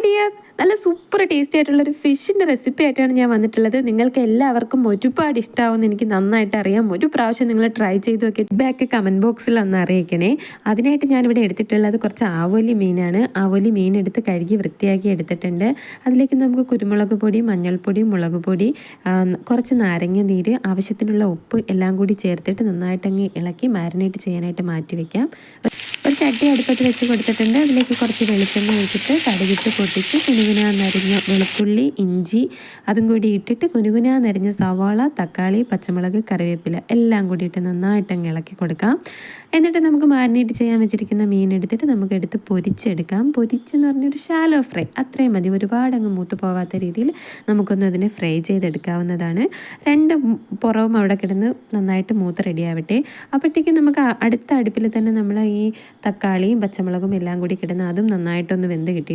Dears, നല്ല super tasty ആയിട്ടുള്ളൊരു ഫിഷിൻ്റെ റെസിപ്പി ആയിട്ടാണ് ഞാൻ വന്നിട്ടുള്ളത്. നിങ്ങൾക്ക് എല്ലാവർക്കും ഒരുപാട് ഇഷ്ടമാവുമെന്ന് എനിക്ക് നന്നായിട്ട് അറിയാം. ഒരു പ്രാവശ്യം നിങ്ങൾ ട്രൈ ചെയ്ത് നോക്കിയിട്ട് ബാക്ക് കമൻറ്റ് ബോക്സിൽ ഒന്ന് അറിയിക്കണേ. അതിനായിട്ട് ഞാനിവിടെ എടുത്തിട്ടുള്ളത് കുറച്ച് ആവോലി മീനാണ്. ആവോലി മീൻ എടുത്ത് കഴുകി വൃത്തിയാക്കി എടുത്തിട്ടുണ്ട്. അതിലേക്ക് നമുക്ക് കുരുമുളക് പൊടി, മഞ്ഞൾപ്പൊടി, മുളക് പൊടി, കുറച്ച് നാരങ്ങ നീര്, ആവശ്യത്തിനുള്ള ഉപ്പ് എല്ലാം കൂടി ചേർത്തിട്ട് നന്നായിട്ടങ്ങ് ഇളക്കി മാരിനേറ്റ് ചെയ്യാനായിട്ട് മാറ്റി വയ്ക്കാം. ഒരു ചട്ടി അടുപ്പത്ത് വെച്ച് കൊടുത്തിട്ടുണ്ട്. അതിലേക്ക് കുറച്ച് വെളിച്ചെണ്ണ ഒഴിച്ചിട്ട് കടുകിട്ട് പൊട്ടിച്ച് കുനുകുനാന്നരിഞ്ഞ വെളുത്തുള്ളി, ഇഞ്ചി അതും കൂടി ഇട്ടിട്ട് കുനുകുനാന്നരിഞ്ഞ സവാള, തക്കാളി, പച്ചമുളക്, കറിവേപ്പില എല്ലാം കൂടി ഇട്ട് നന്നായിട്ടങ്ങ് ഇളക്കി കൊടുക്കാം. എന്നിട്ട് നമുക്ക് മാരിനേറ്റ് ചെയ്യാൻ വെച്ചിരിക്കുന്ന മീൻ എടുത്തിട്ട് നമുക്ക് എടുത്ത് പൊരിച്ചെടുക്കാം. പൊരിച്ചെന്ന് പറഞ്ഞൊരു ഷാലോ ഫ്രൈ അത്രയും മതി. ഒരുപാട് അങ്ങ് മൂത്ത് പോവാത്ത രീതിയിൽ നമുക്കൊന്ന് അതിനെ ഫ്രൈ ചെയ്തെടുക്കാവുന്നതാണ്. രണ്ട് പുറവും അവിടെ കിടന്ന് നന്നായിട്ട് മൂത്ത് റെഡിയാവട്ടെ. അപ്പോഴത്തേക്കും നമുക്ക് അടുത്ത അടുപ്പിൽ തന്നെ നമ്മൾ ഈ തക്കാളിയും പച്ചമുളകും എല്ലാം കൂടി കിടന്ന് അതും നന്നായിട്ടൊന്ന് വെന്ത് കിട്ടി